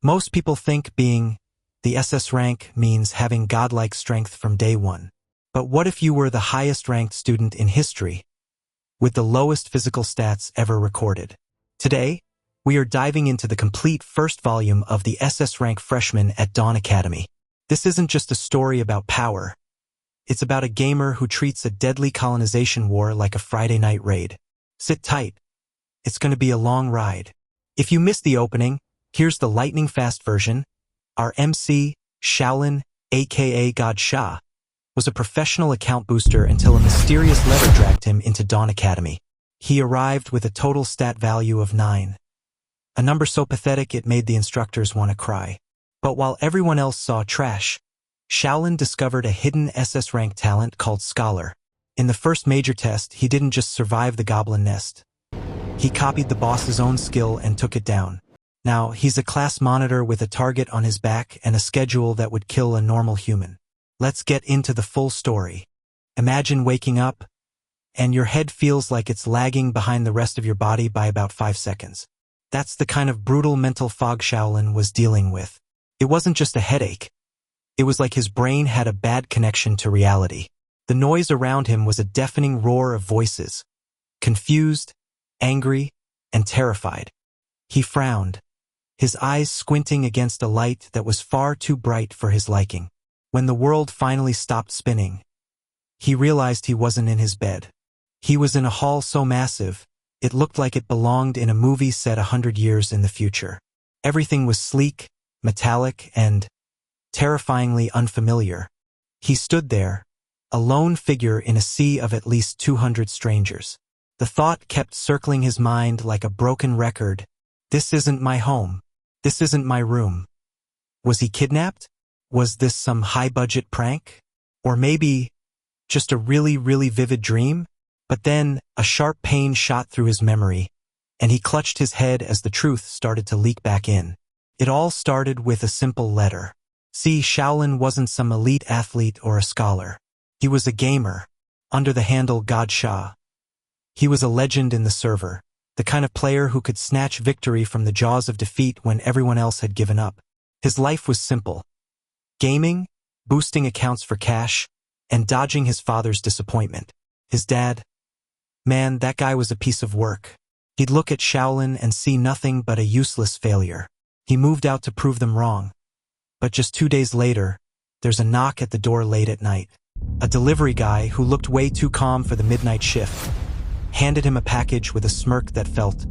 Most people think being the SS rank means having godlike strength from day one. But what if you were the highest ranked student in history, with the lowest physical stats ever recorded? Today, we are diving into the complete first volume of the SS rank freshman at Dawn Academy. This isn't just a story about power. It's about a gamer who treats a deadly colonization war like a Friday night raid. Sit tight. It's going to be a long ride. If you missed the opening, here's the lightning-fast version. Our MC, Shaolin, aka God Sha, was a professional account booster until a mysterious letter dragged him into Dawn Academy. He arrived with a total stat value of 9. A number so pathetic it made the instructors want to cry. But while everyone else saw trash, Shaolin discovered a hidden SS rank talent called Scholar. In the first major test, he didn't just survive the goblin nest. He copied the boss's own skill and took it down. Now, he's a class monitor with a target on his back and a schedule that would kill a normal human. Let's get into the full story. Imagine waking up, and your head feels like it's lagging behind the rest of your body by about 5 seconds. That's the kind of brutal mental fog Shaolin was dealing with. It wasn't just a headache. It was like his brain had a bad connection to reality. The noise around him was a deafening roar of voices. Confused, angry, and terrified. He frowned, his eyes squinting against a light that was far too bright for his liking. When the world finally stopped spinning, he realized he wasn't in his bed. He was in a hall so massive, it looked like it belonged in a movie set 100 years in the future. Everything was sleek, metallic, and terrifyingly unfamiliar. He stood there, a lone figure in a sea of at least 200 strangers. The thought kept circling his mind like a broken record. This isn't my home. This isn't my room. Was he kidnapped? Was this some high-budget prank? Or maybe just a really, really vivid dream? But then, a sharp pain shot through his memory, and he clutched his head as the truth started to leak back in. It all started with a simple letter. See, Shaolin wasn't some elite athlete or a scholar. He was a gamer, under the handle God Sha. He was a legend in the server, the kind of player who could snatch victory from the jaws of defeat when everyone else had given up. His life was simple. Gaming, boosting accounts for cash, and dodging his father's disappointment. His dad, man, that guy was a piece of work. He'd look at Shaolin and see nothing but a useless failure. He moved out to prove them wrong. But just 2 days later, there's a knock at the door late at night. A delivery guy who looked way too calm for the midnight shift handed him a package with a smirk that felt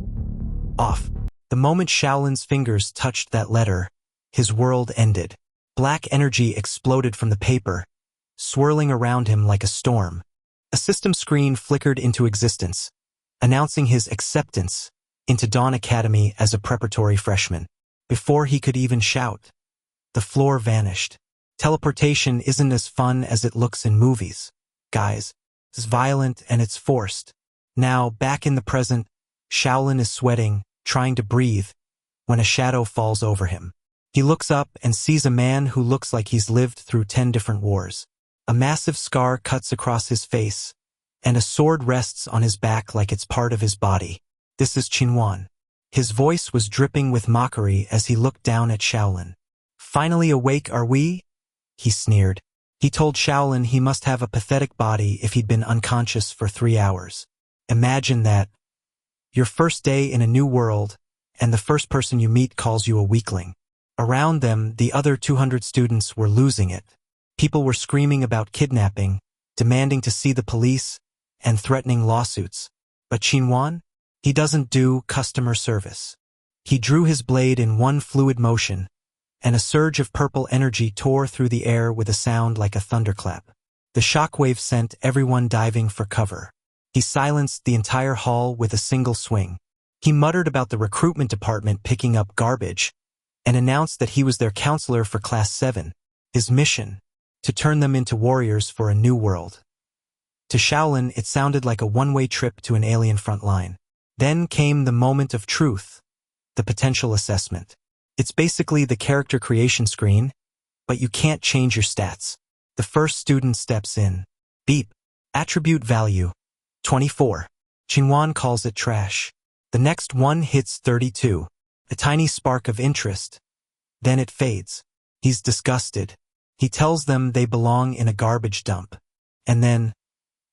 off. The moment Shaolin's fingers touched that letter, his world ended. Black energy exploded from the paper, swirling around him like a storm. A system screen flickered into existence, announcing his acceptance into Dawn Academy as a preparatory freshman. Before he could even shout, the floor vanished. Teleportation isn't as fun as it looks in movies, guys. It's violent and it's forced. Now, back in the present, Shaolin is sweating, trying to breathe, when a shadow falls over him. He looks up and sees a man who looks like he's lived through 10 different wars. A massive scar cuts across his face, and a sword rests on his back like it's part of his body. This is Qinwan. His voice was dripping with mockery as he looked down at Shaolin. Finally awake, are we? He sneered. He told Shaolin he must have a pathetic body if he'd been unconscious for 3 hours. Imagine that. Your first day in a new world, and the first person you meet calls you a weakling. Around them, the other 200 students were losing it. People were screaming about kidnapping, demanding to see the police, and threatening lawsuits. But Qinwan? He doesn't do customer service. He drew his blade in one fluid motion, and a surge of purple energy tore through the air with a sound like a thunderclap. The shockwave sent everyone diving for cover. He silenced the entire hall with a single swing. He muttered about the recruitment department picking up garbage, and announced that he was their counselor for Class 7, his mission, to turn them into warriors for a new world. To Shaolin, it sounded like a one-way trip to an alien front line. Then came the moment of truth, the potential assessment. It's basically the character creation screen, but you can't change your stats. The first student steps in. Beep. Attribute value. 24. Qinwan calls it trash. The next one hits 32. A tiny spark of interest. Then it fades. He's disgusted. He tells them they belong in a garbage dump. And then,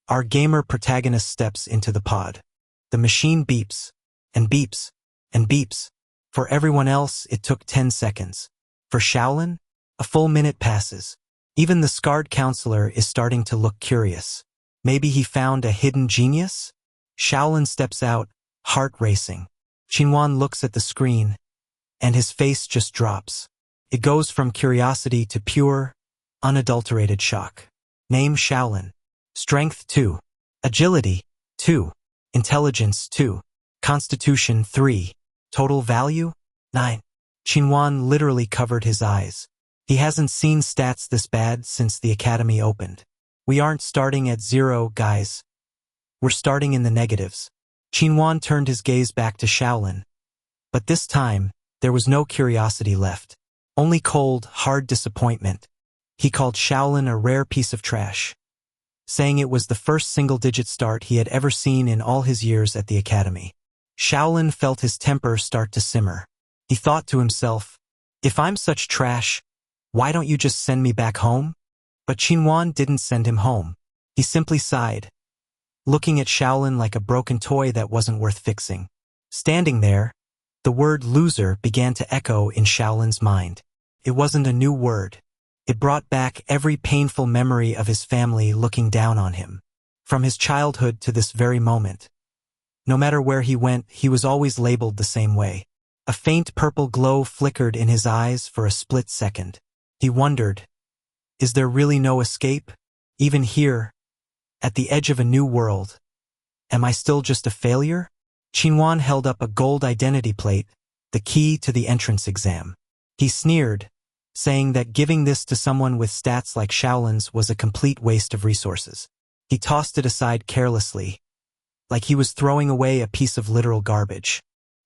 our gamer protagonist steps into the pod. The machine beeps, and beeps, and beeps. For everyone else, it took 10 seconds. For Shaolin, a full minute passes. Even the scarred counselor is starting to look curious. Maybe he found a hidden genius? Shaolin steps out, heart racing. Xinhuan looks at the screen, and his face just drops. It goes from curiosity to pure, unadulterated shock. Name Shaolin. Strength 2. Agility 2. Intelligence 2. Constitution 3. Total value 9. Xinhuan literally covered his eyes. He hasn't seen stats this bad since the academy opened. We aren't starting at 0, guys. We're starting in the negatives. Xinhuan turned his gaze back to Shaolin. But this time, there was no curiosity left. Only cold, hard disappointment. He called Shaolin a rare piece of trash, saying it was the first single-digit start he had ever seen in all his years at the academy. Shaolin felt his temper start to simmer. He thought to himself, if I'm such trash, why don't you just send me back home? But Xinhuan didn't send him home. He simply sighed, looking at Shaolin like a broken toy that wasn't worth fixing. Standing there, the word loser began to echo in Shaolin's mind. It wasn't a new word. It brought back every painful memory of his family looking down on him. From his childhood to this very moment. No matter where he went, he was always labeled the same way. A faint purple glow flickered in his eyes for a split second. He wondered, is there really no escape? Even here, at the edge of a new world, am I still just a failure? Xinhuan held up a gold identity plate, the key to the entrance exam. He sneered, saying that giving this to someone with stats like Shaolin's was a complete waste of resources. He tossed it aside carelessly, like he was throwing away a piece of literal garbage.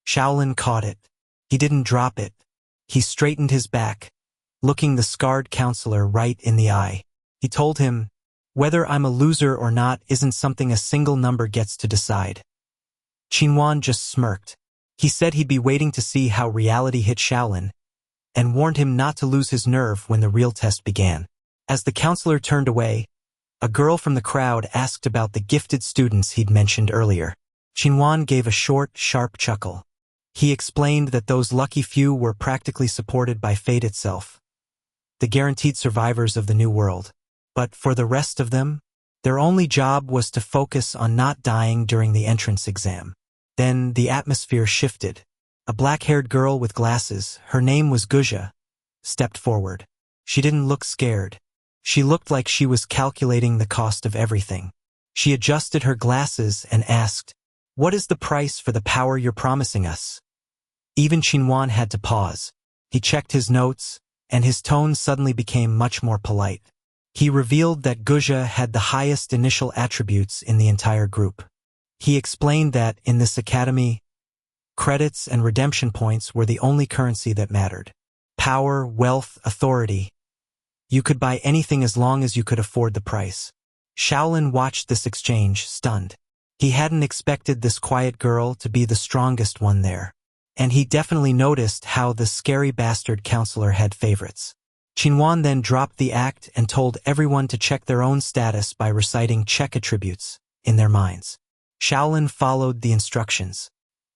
Shaolin caught it. He didn't drop it. He straightened his back, looking the scarred counselor right in the eye. He told him, whether I'm a loser or not isn't something a single number gets to decide. Xinhuan just smirked. He said he'd be waiting to see how reality hit Shaolin, and warned him not to lose his nerve when the real test began. As the counselor turned away, a girl from the crowd asked about the gifted students he'd mentioned earlier. Xinhuan gave a short, sharp chuckle. He explained that those lucky few were practically supported by fate itself, the guaranteed survivors of the new world. But for the rest of them, their only job was to focus on not dying during the entrance exam. Then the atmosphere shifted. A black-haired girl with glasses, her name was Guzha, stepped forward. She didn't look scared. She looked like she was calculating the cost of everything. She adjusted her glasses and asked, what is the price for the power you're promising us? Even Xinhuan had to pause. He checked his notes, and his tone suddenly became much more polite. He revealed that Guzha had the highest initial attributes in the entire group. He explained that, in this academy, credits and redemption points were the only currency that mattered. Power, wealth, authority. You could buy anything as long as you could afford the price. Shaolin watched this exchange, stunned. He hadn't expected this quiet girl to be the strongest one there. And he definitely noticed how the scary bastard counselor had favorites. Xinhuan then dropped the act and told everyone to check their own status by reciting check attributes in their minds. Shaolin followed the instructions.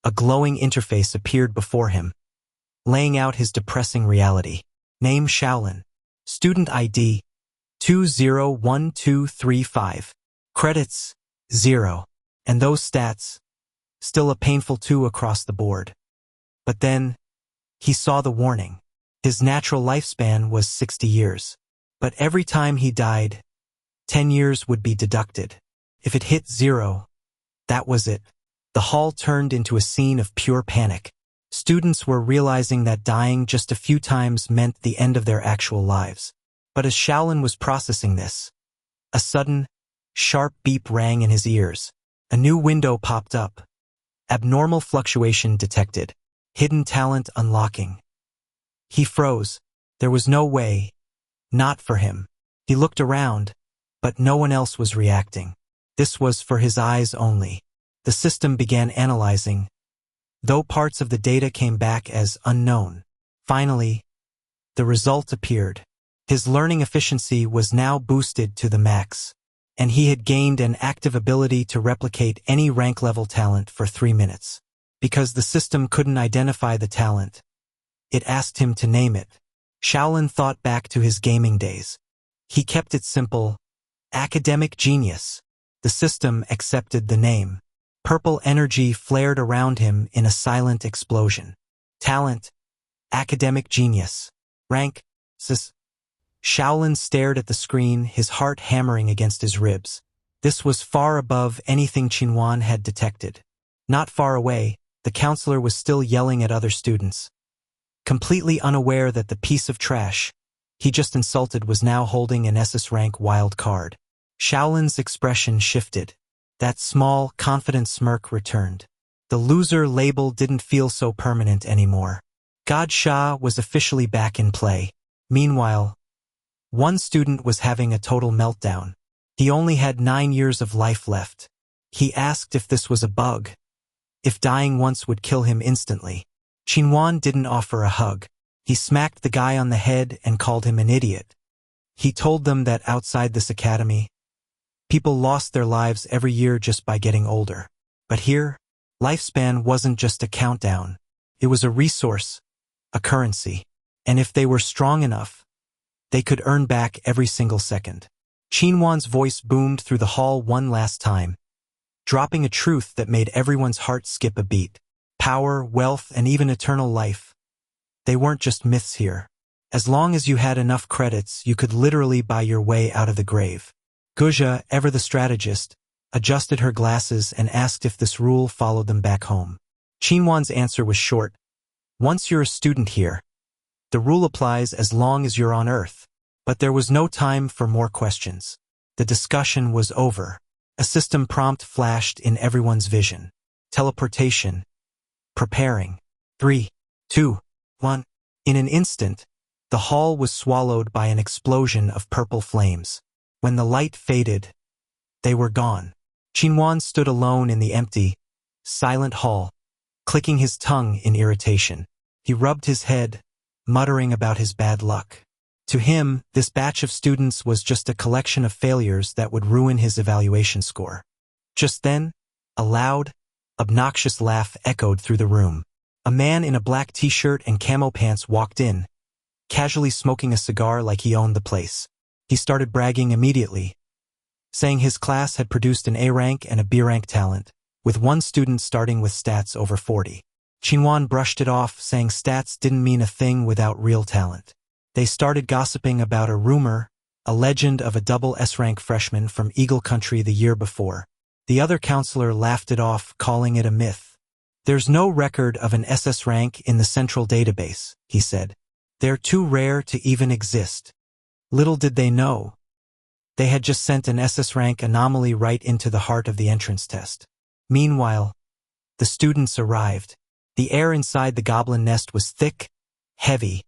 A glowing interface appeared before him, laying out his depressing reality. Name Shaolin. Student ID 201235. Credits 0. And those stats, still a painful 2 across the board. But then, he saw the warning. His natural lifespan was 60 years. But every time he died, 10 years would be deducted. If it hit 0, that was it. The hall turned into a scene of pure panic. Students were realizing that dying just a few times meant the end of their actual lives. But as Shaolin was processing this, a sudden, sharp beep rang in his ears. A new window popped up. Abnormal fluctuation detected. Hidden talent unlocking. He froze. There was no way. Not for him. He looked around, but no one else was reacting. This was for his eyes only. The system began analyzing, though parts of the data came back as unknown. Finally, The result appeared. His learning efficiency was now boosted to the max, and he had gained an active ability to replicate any rank-level talent for 3 minutes. Because the system couldn't identify the talent, it asked him to name it. Shaolin thought back to his gaming days. He kept it simple: academic genius. The system accepted the name. Purple energy flared around him in a silent explosion. Talent: academic genius. Rank: sis. Shaolin stared at the screen, his heart hammering against his ribs. This was far above anything Qinhuan had detected. Not far away, the counselor was still yelling at other students. Completely unaware that the piece of trash he just insulted was now holding an SS rank wild card. Shaolin's expression shifted. That small, confident smirk returned. The loser label didn't feel so permanent anymore. God Sha was officially back in play. Meanwhile, one student was having a total meltdown. He only had 9 years of life left. He asked if this was a bug, if dying once would kill him instantly. Qinhuan didn't offer a hug. He smacked the guy on the head and called him an idiot. He told them that outside this academy, people lost their lives every year just by getting older. But here, lifespan wasn't just a countdown. It was a resource, a currency. And if they were strong enough, they could earn back every single second. Qinhuan's voice boomed through the hall one last time, dropping a truth that made everyone's heart skip a beat. Power, wealth, and even eternal life. They weren't just myths here. As long as you had enough credits, you could literally buy your way out of the grave. Guzha, ever the strategist, adjusted her glasses and asked if this rule followed them back home. Qinhuan's answer was short. Once you're a student here, the rule applies as long as you're on Earth. But there was no time for more questions. The discussion was over. A system prompt flashed in everyone's vision. Teleportation. Preparing. 3, 2, 1. In an instant, the hall was swallowed by an explosion of purple flames. When the light faded, they were gone. Qinhuan stood alone in the empty, silent hall, clicking his tongue in irritation. He rubbed his head, muttering about his bad luck. To him, this batch of students was just a collection of failures that would ruin his evaluation score. Just then, a loud, obnoxious laugh echoed through the room. A man in a black t-shirt and camo pants walked in, casually smoking a cigar like he owned the place. He started bragging immediately, saying his class had produced an A rank and a B rank talent, with one student starting with stats over 40. Qinhuan brushed it off, saying stats didn't mean a thing without real talent. They started gossiping about a rumor, a legend of a double S-rank freshman from Eagle Country the year before. The other counselor laughed it off, calling it a myth. There's no record of an SS rank in the central database, he said. They're too rare to even exist. Little did they know. They had just sent an SS rank anomaly right into the heart of the entrance test. Meanwhile, the students arrived. The air inside the goblin nest was thick, heavy,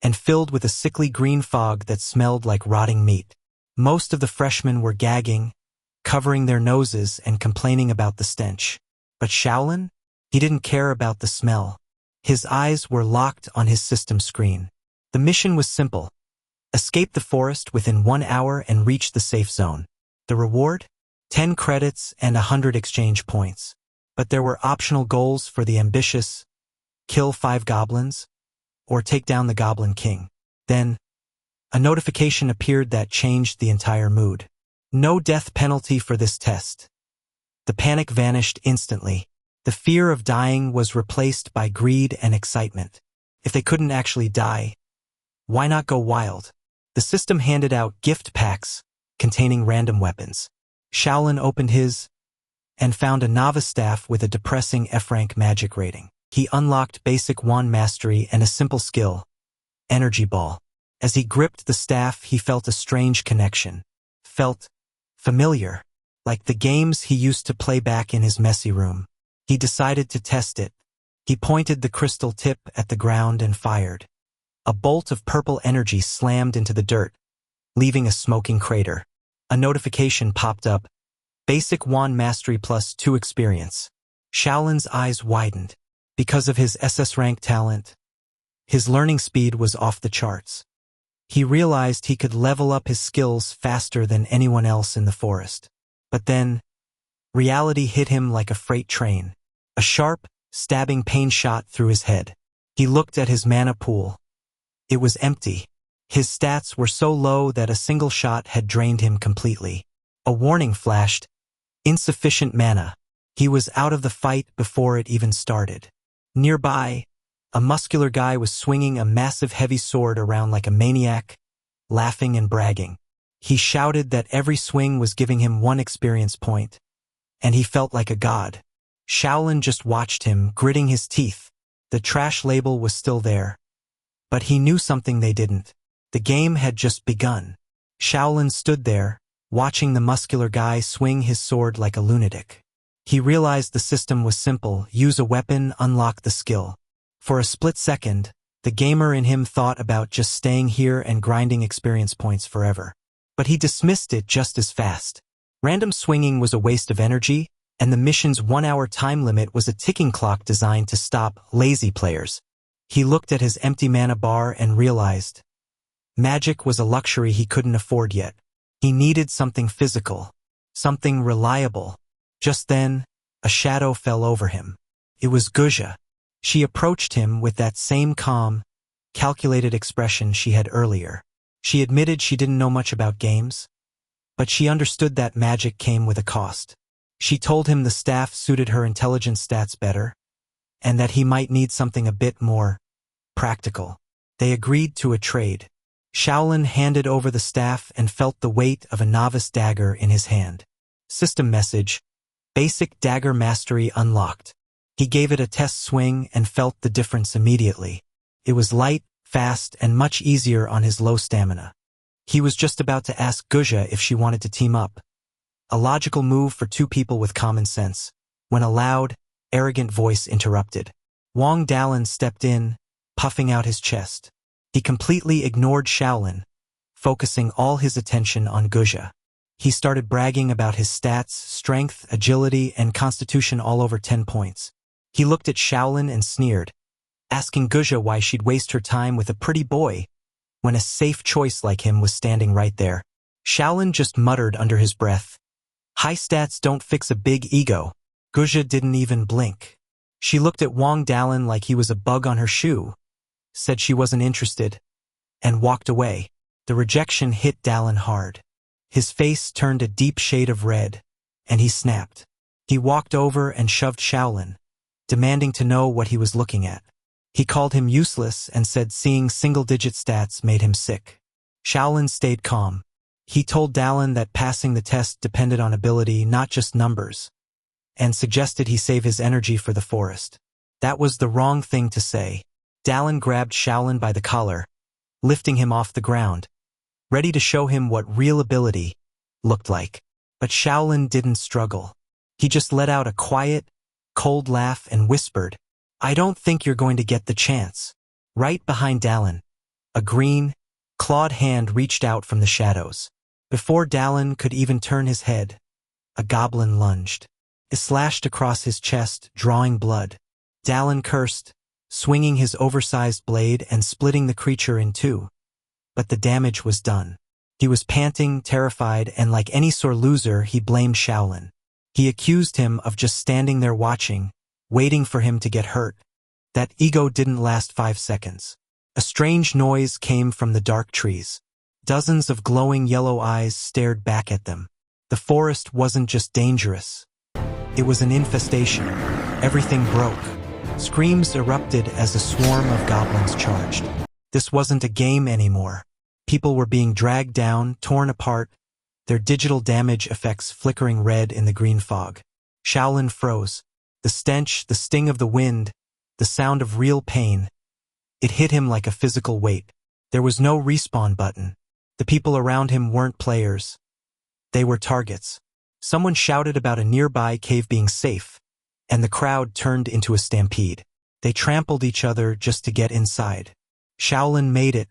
and filled with a sickly green fog that smelled like rotting meat. Most of the freshmen were gagging, covering their noses and complaining about the stench. But Shaolin? He didn't care about the smell. His eyes were locked on his system screen. The mission was simple. Escape the forest within 1 hour and reach the safe zone. The reward? 10 credits and 100 exchange points. But there were optional goals for the ambitious: kill 5 goblins, or take down the Goblin King. Then, a notification appeared that changed the entire mood. No death penalty for this test. The panic vanished instantly. The fear of dying was replaced by greed and excitement. If they couldn't actually die, why not go wild? The system handed out gift packs containing random weapons. Shaolin opened his and found a novice staff with a depressing F-rank magic rating. He unlocked basic wand mastery and a simple skill, energy ball. As he gripped the staff, he felt a strange connection. Felt familiar, like the games he used to play back in his messy room. He decided to test it. He pointed the crystal tip at the ground and fired. A bolt of purple energy slammed into the dirt, leaving a smoking crater. A notification popped up. Basic wand mastery plus 2 experience. Shaolin's eyes widened. Because of his SS rank talent, His learning speed was off the charts. He realized he could level up his skills faster than anyone else in the forest. But then, reality hit him like a freight train. A sharp, stabbing pain shot through his head. He looked at his mana pool. It was empty. His stats were so low that a single shot had drained him completely. A warning flashed. Insufficient mana. He was out of the fight before it even started. Nearby, a muscular guy was swinging a massive heavy sword around like a maniac, laughing and bragging. He shouted that every swing was giving him 1 experience point, and he felt like a god. Shaolin just watched him, gritting his teeth. The trash label was still there. But he knew something they didn't. The game had just begun. Shaolin stood there, watching the muscular guy swing his sword like a lunatic. He realized the system was simple: use a weapon, unlock the skill. For a split second, the gamer in him thought about just staying here and grinding experience points forever. But he dismissed it just as fast. Random swinging was a waste of energy, and the mission's 1-hour time limit was a ticking clock designed to stop lazy players. He looked at his empty mana bar and realized magic was a luxury he couldn't afford yet. He needed something physical, something reliable. Just then, a shadow fell over him. It was Guzha. She approached him with that same calm, calculated expression she had earlier. She admitted she didn't know much about games, but she understood that magic came with a cost. She told him the staff suited her intelligence stats better, and that he might need something a bit more practical. They agreed to a trade. Shaolin handed over the staff and felt the weight of a novice dagger in his hand. System message: basic dagger mastery unlocked. He gave it a test swing and felt the difference immediately. It was light, fast, and much easier on his low stamina. He was just about to ask Guzha if she wanted to team up, a logical move for 2 people with common sense, when a loud, arrogant voice interrupted. Wang Dalin stepped in, puffing out his chest. He completely ignored Shaolin, focusing all his attention on Guzha. He started bragging about his stats, strength, agility, and constitution all over 10 points. He looked at Shaolin and sneered, asking Guzha why she'd waste her time with a pretty boy when a safe choice like him was standing right there. Shaolin just muttered under his breath, "High stats don't fix a big ego." Guzha didn't even blink. She looked at Wang Dalin like he was a bug on her shoe, said she wasn't interested, and walked away. The rejection hit Dalin hard. His face turned a deep shade of red, and he snapped. He walked over and shoved Shaolin, demanding to know what he was looking at. He called him useless and said seeing single-digit stats made him sick. Shaolin stayed calm. He told Dalin that passing the test depended on ability, not just numbers, and suggested he save his energy for the forest. That was the wrong thing to say. Dalin grabbed Shaolin by the collar, lifting him off the ground, ready to show him what real ability looked like. But Shaolin didn't struggle. He just let out a quiet, cold laugh and whispered, "I don't think you're going to get the chance." Right behind Dalin, a green, clawed hand reached out from the shadows. Before Dalin could even turn his head, a goblin lunged. It slashed across his chest, drawing blood. Dalin cursed, swinging his oversized blade and splitting the creature in 2. But the damage was done. He was panting, terrified, and like any sore loser, he blamed Shaolin. He accused him of just standing there watching, waiting for him to get hurt. That ego didn't last 5 seconds. A strange noise came from the dark trees. Dozens of glowing yellow eyes stared back at them. The forest wasn't just dangerous. It was an infestation. Everything broke. Screams erupted as a swarm of goblins charged. This wasn't a game anymore. People were being dragged down, torn apart, their digital damage effects flickering red in the green fog. Shaolin froze. The stench, the sting of the wind, the sound of real pain. It hit him like a physical weight. There was no respawn button. The people around him weren't players. They were targets. Someone shouted about a nearby cave being safe, and the crowd turned into a stampede. They trampled each other just to get inside. Shaolin made it,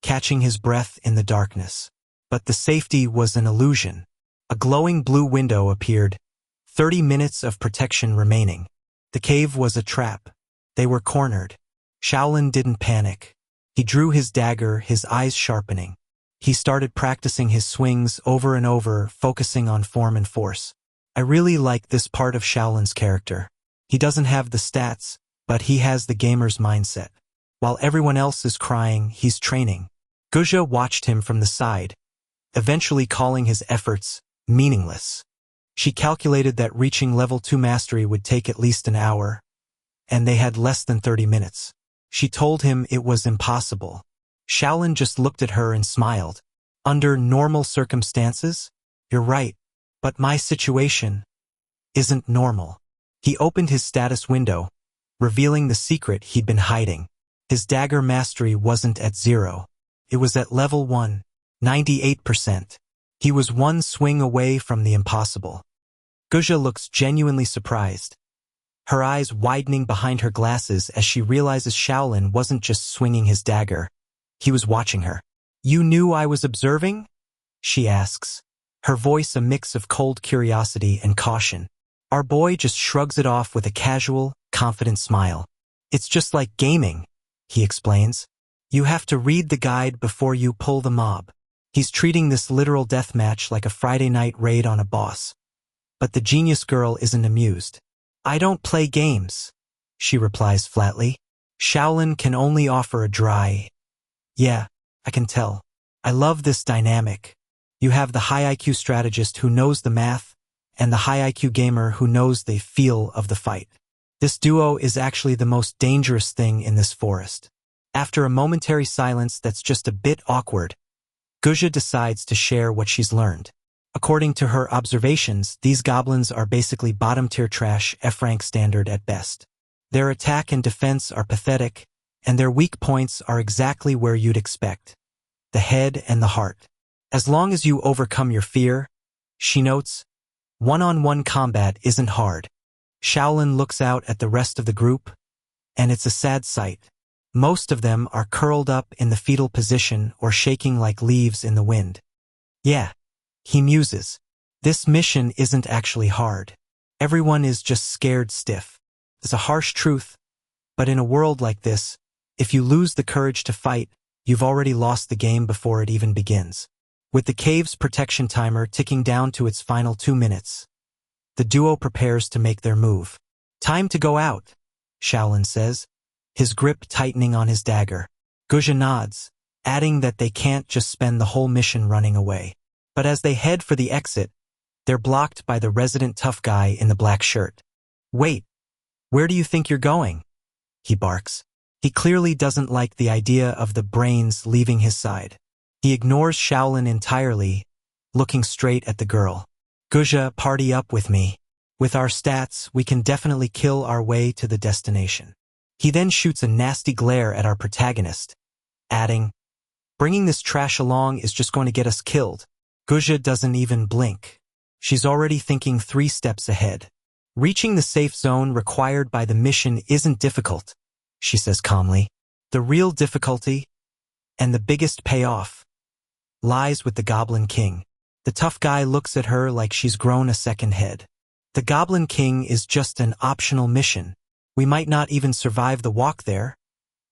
catching his breath in the darkness. But the safety was an illusion. A glowing blue window appeared, 30 minutes of protection remaining. The cave was a trap. They were cornered. Shaolin didn't panic. He drew his dagger, his eyes sharpening. He started practicing his swings over and over, focusing on form and force. I really like this part of Shaolin's character. He doesn't have the stats, but he has the gamer's mindset. While everyone else is crying, he's training. Guja watched him from the side, eventually calling his efforts meaningless. She calculated that reaching level 2 mastery would take at least an hour, and they had less than 30 minutes. She told him it was impossible. Shaolin just looked at her and smiled. Under normal circumstances, you're right, but my situation isn't normal. He opened his status window, revealing the secret he'd been hiding. His dagger mastery wasn't at 0. It was at level 1, 98%. He was one swing away from the impossible. Guja looks genuinely surprised, her eyes widening behind her glasses as she realizes Shaolin wasn't just swinging his dagger. He was watching her. "You knew I was observing?" she asks, her voice a mix of cold curiosity and caution. Our boy just shrugs it off with a casual, confident smile. "It's just like gaming," he explains. "You have to read the guide before you pull the mob." He's treating this literal deathmatch like a Friday night raid on a boss. But the genius girl isn't amused. "I don't play games," she replies flatly. Shaolin can only offer a dry, "Yeah, I can tell. I love this dynamic. You have the high IQ strategist who knows the math, and the high IQ gamer who knows the feel of the fight. This duo is actually the most dangerous thing in this forest." After a momentary silence that's just a bit awkward, Guja decides to share what she's learned. According to her observations, these goblins are basically bottom-tier trash, F-rank standard at best. Their attack and defense are pathetic, and their weak points are exactly where you'd expect: the head and the heart. As long as you overcome your fear, she notes, one-on-one combat isn't hard. Shaolin looks out at the rest of the group, and it's a sad sight. Most of them are curled up in the fetal position or shaking like leaves in the wind. "Yeah," he muses, "this mission isn't actually hard. Everyone is just scared stiff. It's a harsh truth, but in a world like this, if you lose the courage to fight, you've already lost the game before it even begins." With the cave's protection timer ticking down to its final 2 minutes, the duo prepares to make their move. "Time to go out," Shaolin says, his grip tightening on his dagger. Guja nods, adding that they can't just spend the whole mission running away. But as they head for the exit, they're blocked by the resident tough guy in the black shirt. "Wait, where do you think you're going?" he barks. He clearly doesn't like the idea of the brains leaving his side. He ignores Shaolin entirely, looking straight at the girl. "Guja, party up with me. With our stats, we can definitely kill our way to the destination." He then shoots a nasty glare at our protagonist, adding, "Bringing this trash along is just going to get us killed." Guja doesn't even blink. She's already thinking 3 steps ahead. "Reaching the safe zone required by the mission isn't difficult," she says calmly. "The real difficulty, and the biggest payoff, lies with the Goblin King." The tough guy looks at her like she's grown a second head. "The Goblin King is just an optional mission. We might not even survive the walk there,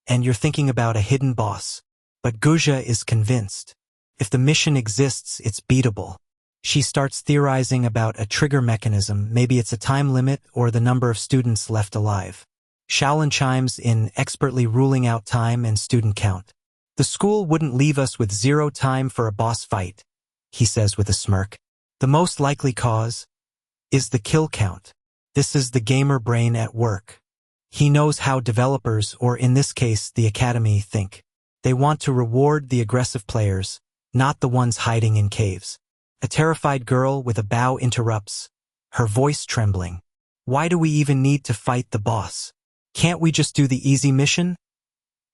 and you're thinking about a hidden boss." But Guja is convinced. If the mission exists, it's beatable. She starts theorizing about a trigger mechanism. Maybe it's a time limit or the number of students left alive. Shaolin chimes in, expertly ruling out time and student count. "The school wouldn't leave us with 0 time for a boss fight," he says with a smirk. "The most likely cause is the kill count." This is the gamer brain at work. He knows how developers, or in this case, the academy, think. They want to reward the aggressive players, not the ones hiding in caves. A terrified girl with a bow interrupts, her voice trembling. "Why do we even need to fight the boss? Can't we just do the easy mission?"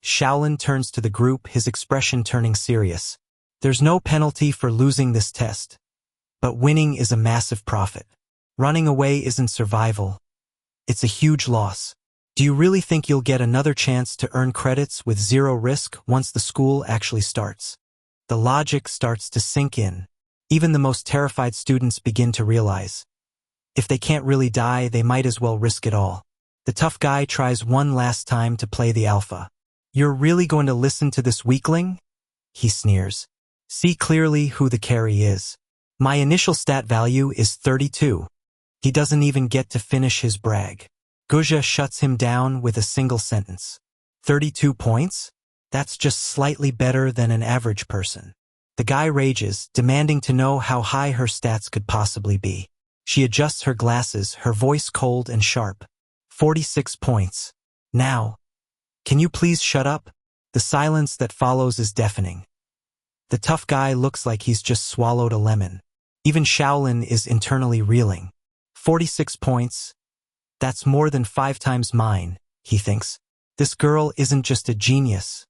Shaolin turns to the group, his expression turning serious. "There's no penalty for losing this test, but winning is a massive profit. Running away isn't survival. It's a huge loss. Do you really think you'll get another chance to earn credits with 0 risk once the school actually starts?" The logic starts to sink in. Even the most terrified students begin to realize, if they can't really die, they might as well risk it all. The tough guy tries one last time to play the alpha. "You're really going to listen to this weakling?" He sneers. "See clearly who the carry is. My initial stat value is 32. He doesn't even get to finish his brag." Guja shuts him down with a single sentence. 32 points? That's just slightly better than an average person. The guy rages, demanding to know how high her stats could possibly be. She adjusts her glasses, her voice cold and sharp. 46 points. Now, can you please shut up? The silence that follows is deafening. The tough guy looks like he's just swallowed a lemon. Even Shaolin is internally reeling. 46 points? That's more than 5 times mine, he thinks. This girl isn't just a genius.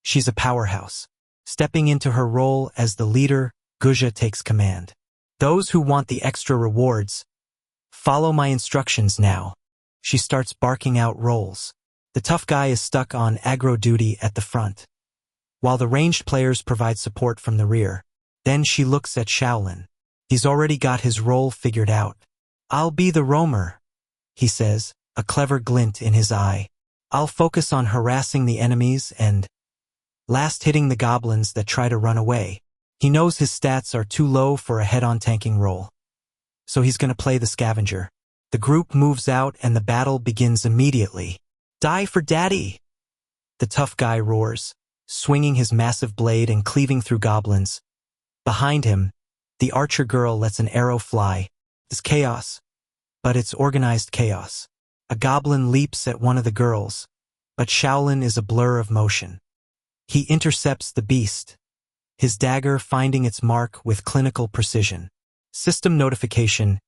She's a powerhouse. Stepping into her role as the leader, Guja takes command. "Those who want the extra rewards, follow my instructions now." She starts barking out roles. The tough guy is stuck on aggro duty at the front, while the ranged players provide support from the rear. Then she looks at Shaolin. He's already got his role figured out. "I'll be the roamer," he says, a clever glint in his eye. "I'll focus on harassing the enemies and last hitting the goblins that try to run away." He knows his stats are too low for a head-on tanking role, so he's going to play the scavenger. The group moves out and the battle begins immediately. "Die for daddy!" The tough guy roars, swinging his massive blade and cleaving through goblins. Behind him, the archer girl lets an arrow fly. It's chaos, but it's organized chaos. A goblin leaps at one of the girls, but Shaolin is a blur of motion. He intercepts the beast, his dagger finding its mark with clinical precision. System notification: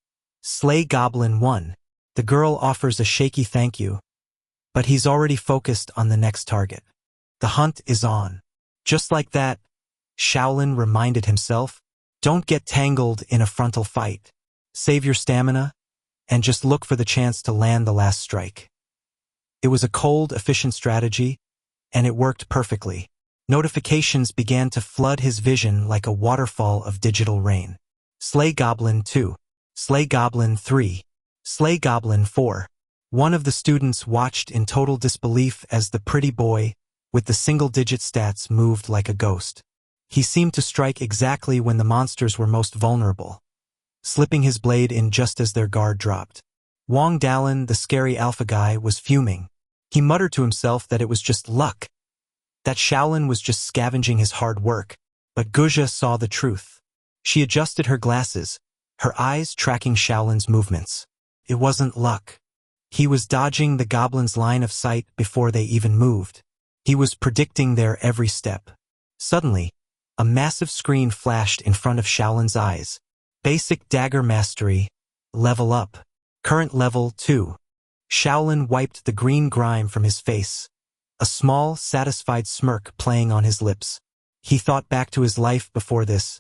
Slay Goblin 1. The girl offers a shaky thank you, but he's already focused on the next target. The hunt is on. Just like that, Shaolin reminded himself, don't get tangled in a frontal fight. Save your stamina, and just look for the chance to land the last strike. It was a cold, efficient strategy, and it worked perfectly. Notifications began to flood his vision like a waterfall of digital rain. Slay Goblin 2. Slay Goblin 3. Slay Goblin 4. One of the students watched in total disbelief as the pretty boy, with the single-digit stats, moved like a ghost. He seemed to strike exactly when the monsters were most vulnerable, slipping his blade in just as their guard dropped. Wang Dalin, the scary alpha guy, was fuming. He muttered to himself that it was just luck, that Shaolin was just scavenging his hard work. But Guja saw the truth. She adjusted her glasses, her eyes tracking Shaolin's movements. It wasn't luck. He was dodging the goblins' line of sight before they even moved. He was predicting their every step. Suddenly, a massive screen flashed in front of Shaolin's eyes. Basic dagger mastery, level up. Current level 2. Shaolin wiped the green grime from his face, a small, satisfied smirk playing on his lips. He thought back to his life before this,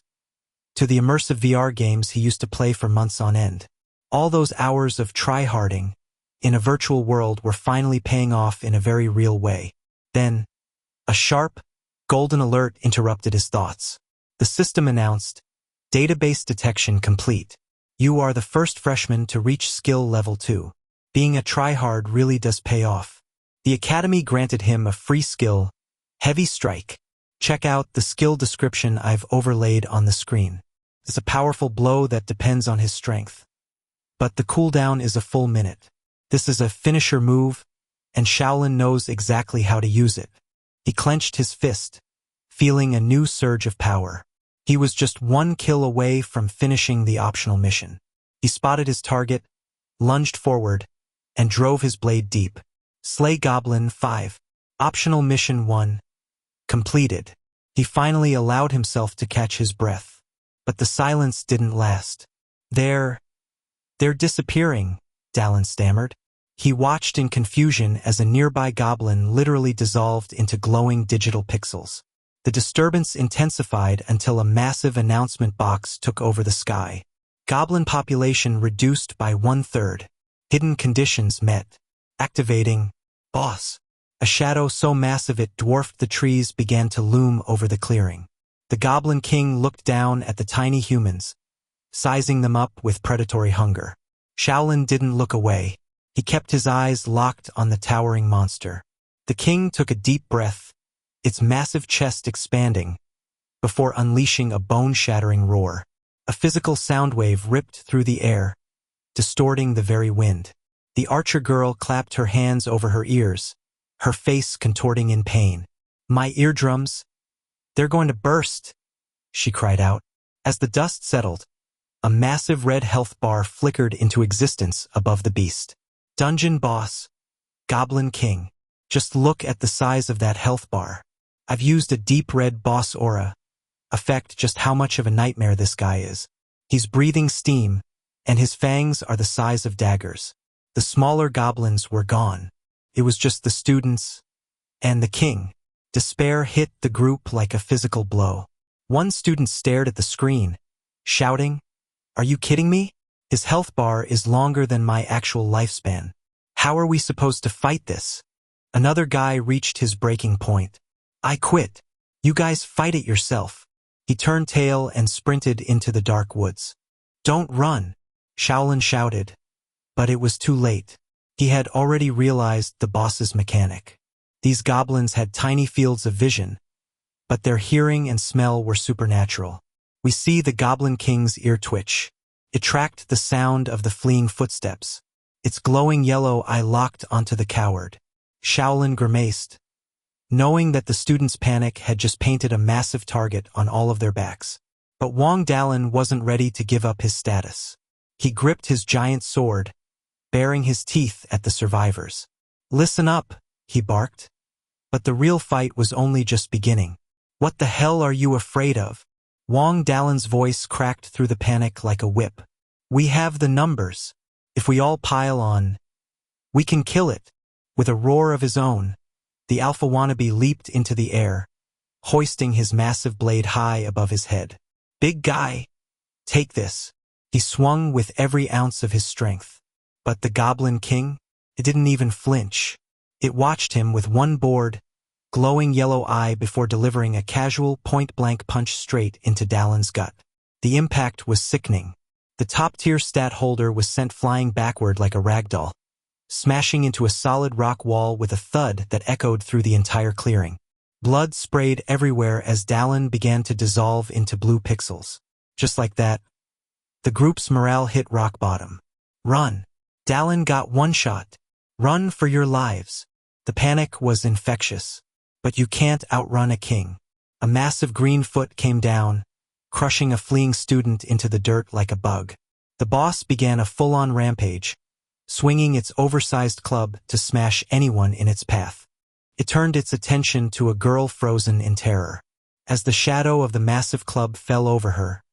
to the immersive VR games he used to play for months on end. All those hours of try-harding in a virtual world were finally paying off in a very real way. Then, a sharp, golden alert interrupted his thoughts. The system announced, "Database detection complete. You are the first freshman to reach skill level 2. Being a try-hard really does pay off." The academy granted him a free skill, Heavy Strike. Check out the skill description I've overlaid on the screen. It's a powerful blow that depends on his strength, but the cooldown is a full minute. This is a finisher move, and Shaolin knows exactly how to use it. He clenched his fist, feeling a new surge of power. He was just one kill away from finishing the optional mission. He spotted his target, lunged forward, and drove his blade deep. Slay Goblin 5. Optional Mission 1. Completed. He finally allowed himself to catch his breath. But the silence didn't last. They're disappearing, Dalin stammered. He watched in confusion as a nearby goblin literally dissolved into glowing digital pixels. The disturbance intensified until a massive announcement box took over the sky. Goblin population reduced by 1/3. Hidden conditions met. Activating. Boss. A shadow so massive it dwarfed the trees began to loom over the clearing. The Goblin King looked down at the tiny humans, sizing them up with predatory hunger. Shaolin didn't look away. He kept his eyes locked on the towering monster. The king took a deep breath, its massive chest expanding, before unleashing a bone-shattering roar. A physical sound wave ripped through the air, distorting the very wind. The archer girl clapped her hands over her ears, her face contorting in pain. "My eardrums, they're going to burst," she cried out. As the dust settled, a massive red health bar flickered into existence above the beast. "Dungeon boss, Goblin King. Just look at the size of that health bar. I've used a deep red boss aura. Affect just how much of a nightmare this guy is. He's breathing steam, and his fangs are the size of daggers." The smaller goblins were gone. It was just the students and the king. Despair hit the group like a physical blow. One student stared at the screen, shouting, "Are you kidding me? His health bar is longer than my actual lifespan. How are we supposed to fight this?" Another guy reached his breaking point. "I quit. You guys fight it yourself." He turned tail and sprinted into the dark woods. "Don't run," Shaolin shouted, but it was too late. He had already realized the boss's mechanic. These goblins had tiny fields of vision, but their hearing and smell were supernatural. We see the Goblin King's ear twitch. It tracked the sound of the fleeing footsteps. Its glowing yellow eye locked onto the coward. Shaolin grimaced, knowing that the students' panic had just painted a massive target on all of their backs. But Wang Dalin wasn't ready to give up his status. He gripped his giant sword, baring his teeth at the survivors. "Listen up," he barked. But the real fight was only just beginning. "What the hell are you afraid of?" Wang Dalin's voice cracked through the panic like a whip. "We have the numbers. If we all pile on, we can kill it." With a roar of his own, the alpha wannabe leaped into the air, hoisting his massive blade high above his head. "Big guy, take this." He swung with every ounce of his strength. But the Goblin King, it didn't even flinch. It watched him with one bored, glowing yellow eye before delivering a casual point-blank punch straight into Dalin's gut. The impact was sickening. The top-tier stat holder was sent flying backward like a ragdoll, smashing into a solid rock wall with a thud that echoed through the entire clearing. Blood sprayed everywhere as Dalin began to dissolve into blue pixels. Just like that, the group's morale hit rock bottom. "Run!" Dalin got one shot. "Run for your lives." The panic was infectious. But you can't outrun a king. A massive green foot came down, crushing a fleeing student into the dirt like a bug. The boss began a full-on rampage, swinging its oversized club to smash anyone in its path. It turned its attention to a girl frozen in terror. As the shadow of the massive club fell over her,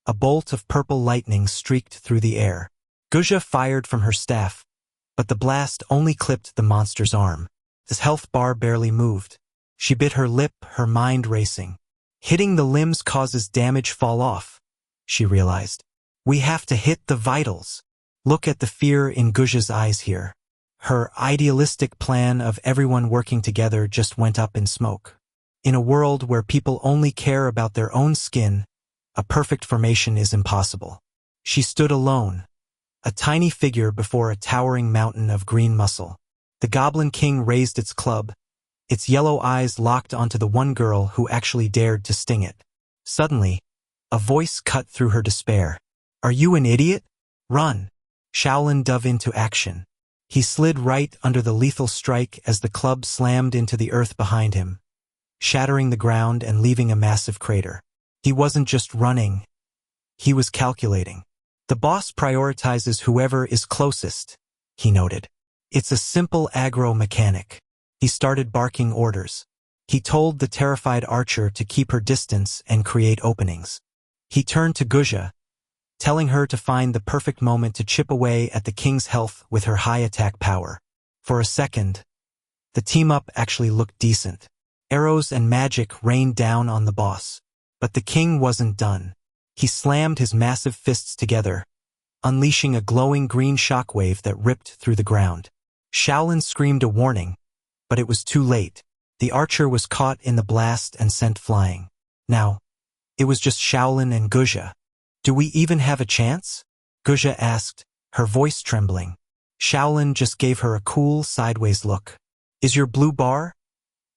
a bolt of purple lightning streaked through the air. Guja fired from her staff, but the blast only clipped the monster's arm. His health bar barely moved. She bit her lip, her mind racing. Hitting the limbs causes damage fall off, she realized. We have to hit the vitals. Look at the fear in Guja's eyes here. Her idealistic plan of everyone working together just went up in smoke. In a world where people only care about their own skin, a perfect formation is impossible. She stood alone, a tiny figure before a towering mountain of green muscle. The Goblin King raised its club, its yellow eyes locked onto the one girl who actually dared to sting it. Suddenly, a voice cut through her despair. "Are you an idiot? Run!" Shaolin dove into action. He slid right under the lethal strike as the club slammed into the earth behind him, shattering the ground and leaving a massive crater. He wasn't just running, he was calculating. The boss prioritizes whoever is closest, he noted. It's a simple aggro mechanic. He started barking orders. He told the terrified archer to keep her distance and create openings. He turned to Guja, telling her to find the perfect moment to chip away at the king's health with her high attack power. For a second, the team-up actually looked decent. Arrows and magic rained down on the boss. But the king wasn't done. He slammed his massive fists together, unleashing a glowing green shockwave that ripped through the ground. Shaolin screamed a warning, but it was too late. The archer was caught in the blast and sent flying. Now, it was just Shaolin and Guja. "Do we even have a chance?" Guja asked, her voice trembling. Shaolin just gave her a cool, sideways look. Is your blue bar?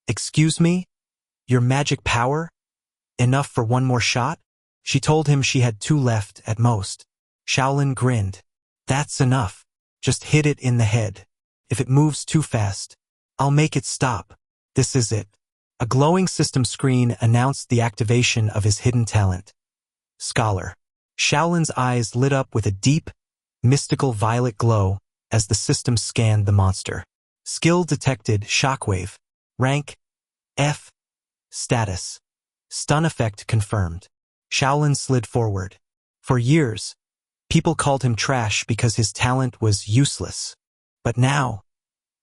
Excuse me? Your magic power? Enough for one more shot? She told him she had 2 left at most. Shaolin grinned. That's enough. Just hit it in the head. If it moves too fast, I'll make it stop. This is it. A glowing system screen announced the activation of his hidden talent. Scholar. Shaolin's eyes lit up with a deep, mystical violet glow as the system scanned the monster. Skill detected, shockwave. Rank, F. Status. Stun effect confirmed. Shaolin slid forward. For years, people called him trash because his talent was useless. But now,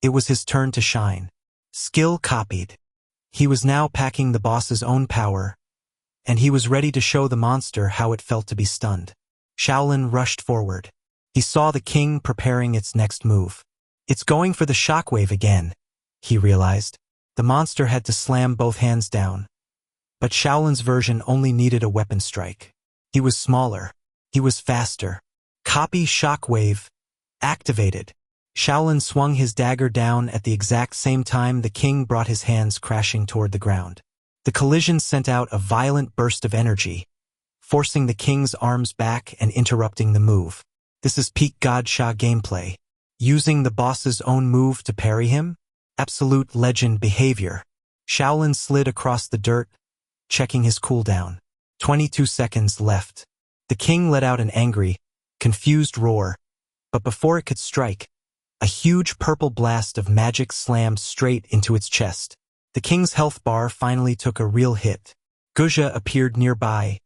it was his turn to shine. Skill copied. He was now packing the boss's own power, and he was ready to show the monster how it felt to be stunned. Shaolin rushed forward. He saw the king preparing its next move. It's going for the shockwave again, he realized. The monster had to slam both hands down. But Shaolin's version only needed a weapon strike. He was smaller. He was faster. Copy shockwave. Activated. Shaolin swung his dagger down at the exact same time the king brought his hands crashing toward the ground. The collision sent out a violent burst of energy, forcing the king's arms back and interrupting the move. This is peak Godshah gameplay. Using the boss's own move to parry him? Absolute legend behavior. Shaolin slid across the dirt, checking his cooldown. 22 seconds left. The king let out an angry, confused roar, but before it could strike, a huge purple blast of magic slammed straight into its chest. The king's health bar finally took a real hit. Guzha appeared nearby,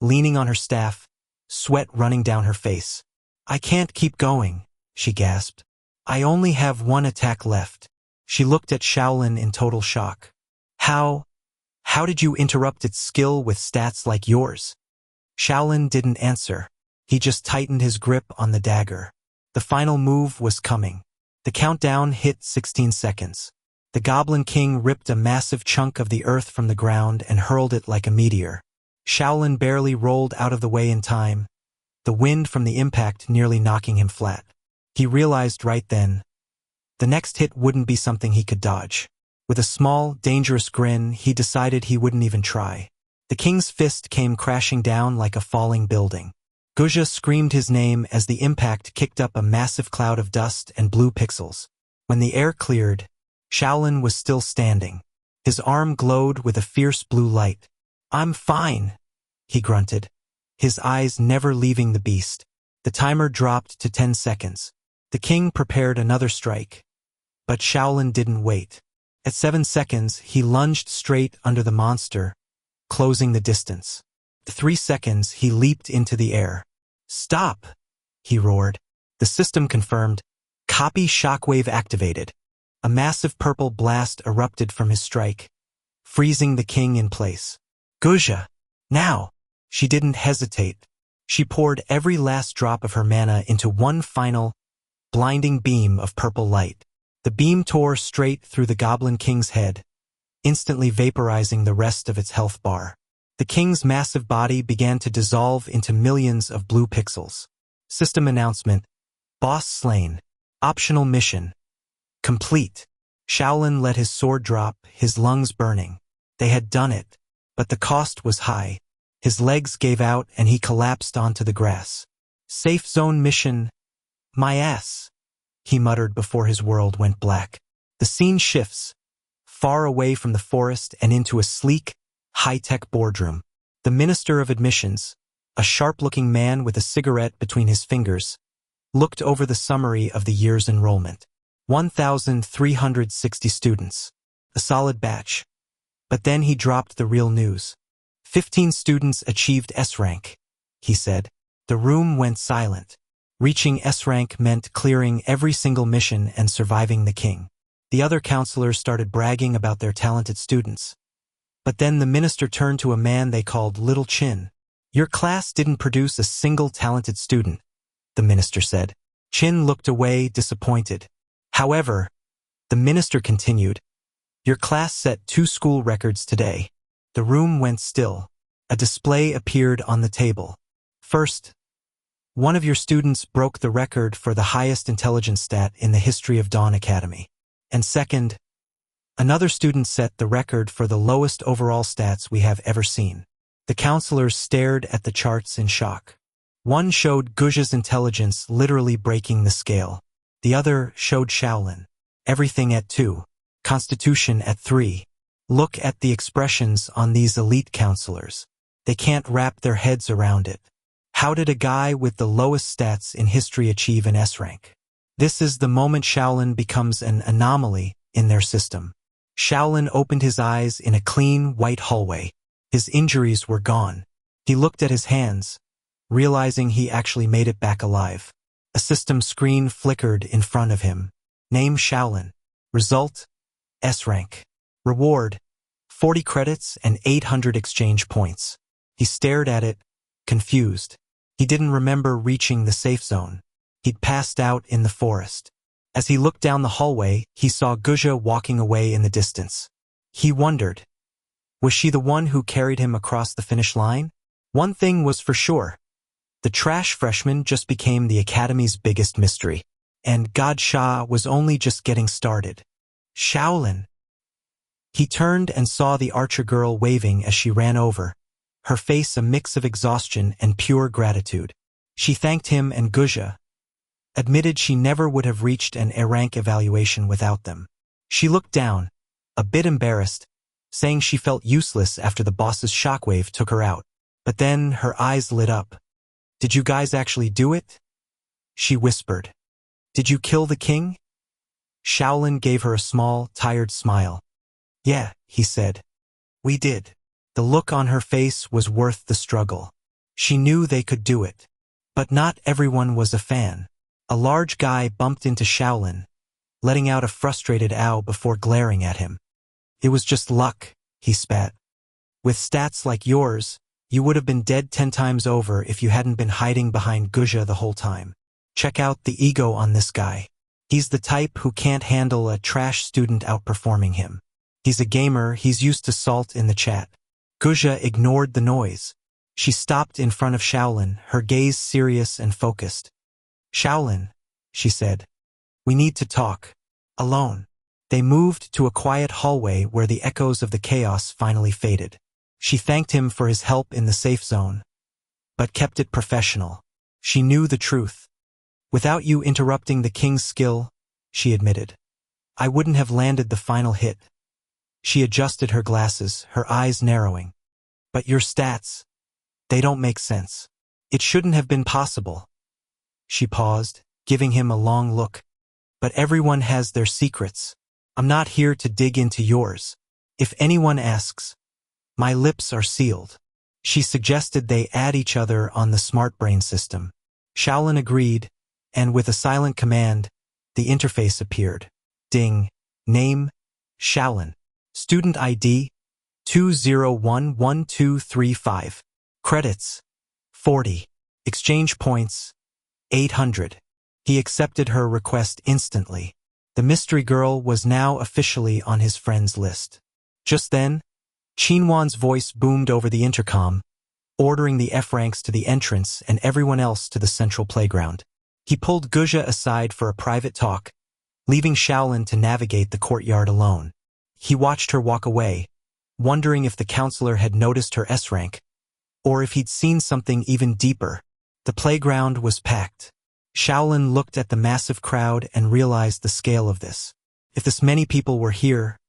leaning on her staff, sweat running down her face. I can't keep going, she gasped. I only have 1 attack left. She looked at Shaolin in total shock. How did you interrupt its skill with stats like yours? Shaolin didn't answer. He just tightened his grip on the dagger. The final move was coming. The countdown hit 16 seconds. The Goblin King ripped a massive chunk of the earth from the ground and hurled it like a meteor. Shaolin barely rolled out of the way in time, the wind from the impact nearly knocking him flat. He realized right then, the next hit wouldn't be something he could dodge. With a small, dangerous grin, he decided he wouldn't even try. The king's fist came crashing down like a falling building. Guzha screamed his name as the impact kicked up a massive cloud of dust and blue pixels. When the air cleared, Shaolin was still standing. His arm glowed with a fierce blue light. I'm fine, he grunted, his eyes never leaving the beast. The timer dropped to 10 seconds. The king prepared another strike, but Shaolin didn't wait. At 7 seconds, he lunged straight under the monster, closing the distance. At 3 seconds, he leaped into the air. Stop, he roared. The system confirmed. Copy shockwave activated. A massive purple blast erupted from his strike, freezing the king in place. Guzha, now! She didn't hesitate. She poured every last drop of her mana into one final, blinding beam of purple light. The beam tore straight through the Goblin King's head, instantly vaporizing the rest of its health bar. The king's massive body began to dissolve into millions of blue pixels. System announcement. Boss slain. Optional mission. Complete. Shaolin let his sword drop, his lungs burning. They had done it, but the cost was high. His legs gave out and he collapsed onto the grass. Safe zone mission. My ass, he muttered before his world went black. The scene shifts, far away from the forest and into a sleek, high-tech boardroom. The Minister of Admissions, a sharp-looking man with a cigarette between his fingers, looked over the summary of the year's enrollment. 1,360 students. A solid batch. But then he dropped the real news. 15 students achieved S rank, he said. The room went silent. Reaching S rank meant clearing every single mission and surviving the king. The other counselors started bragging about their talented students. But then the minister turned to a man they called Little Chin. Your class didn't produce a single talented student, the minister said. Chin looked away, disappointed. However, the minister continued, your class set 2 school records today. The room went still. A display appeared on the table. First, One of your students broke the record for the highest intelligence stat in the history of Dawn Academy. And second, another student set the record for the lowest overall stats we have ever seen. The counselors stared at the charts in shock. One showed Guja's intelligence literally breaking the scale. The other showed Shaolin. Everything at 2. Constitution at 3. Look at the expressions on these elite counselors. They can't wrap their heads around it. How did a guy with the lowest stats in history achieve an S rank? This is the moment Shaolin becomes an anomaly in their system. Shaolin opened his eyes in a clean, white hallway. His injuries were gone. He looked at his hands, realizing he actually made it back alive. A system screen flickered in front of him. Name Shaolin. Result, S rank. Reward, 40 credits and 800 exchange points. He stared at it, confused. He didn't remember reaching the safe zone. He'd passed out in the forest. As he looked down the hallway, he saw Guja walking away in the distance. He wondered, was she the one who carried him across the finish line? One thing was for sure. The trash freshman just became the Academy's biggest mystery. And God Shah was only just getting started. Shaolin. He turned and saw the archer girl waving as she ran over, her face a mix of exhaustion and pure gratitude. She thanked him and Guja, admitted she never would have reached an A-rank evaluation without them. She looked down, a bit embarrassed, saying she felt useless after the boss's shockwave took her out. But then her eyes lit up. Did you guys actually do it? She whispered. Did you kill the king? Shaolin gave her a small, tired smile. Yeah, he said. We did. The look on her face was worth the struggle. She knew they could do it. But not everyone was a fan. A large guy bumped into Shaolin, letting out a frustrated ow before glaring at him. It was just luck, he spat. With stats like yours, you would have been dead 10 times over if you hadn't been hiding behind Guja the whole time. Check out the ego on this guy. He's the type who can't handle a trash student outperforming him. He's a gamer, he's used to salt in the chat. Guja ignored the noise. She stopped in front of Shaolin, her gaze serious and focused. Shaolin, she said. We need to talk. Alone. They moved to a quiet hallway where the echoes of the chaos finally faded. She thanked him for his help in the safe zone, but kept it professional. She knew the truth. Without you interrupting the king's skill, she admitted, I wouldn't have landed the final hit. She adjusted her glasses, her eyes narrowing. But your stats, they don't make sense. It shouldn't have been possible. She paused, giving him a long look. But everyone has their secrets. I'm not here to dig into yours. If anyone asks, my lips are sealed. She suggested they add each other on the smart brain system. Shaolin agreed, and with a silent command, the interface appeared. Ding. Name, Shaolin. Student ID, 2011235. Credits, 40. Exchange points, 800. He accepted her request instantly. The mystery girl was now officially on his friends list. Just then, Qinwan's voice boomed over the intercom, ordering the F-ranks to the entrance and everyone else to the central playground. He pulled Guja aside for a private talk, leaving Shaolin to navigate the courtyard alone. He watched her walk away, wondering if the counselor had noticed her S-rank, or if he'd seen something even deeper. The playground was packed. Shaolin looked at the massive crowd and realized the scale of this. If this many people were here,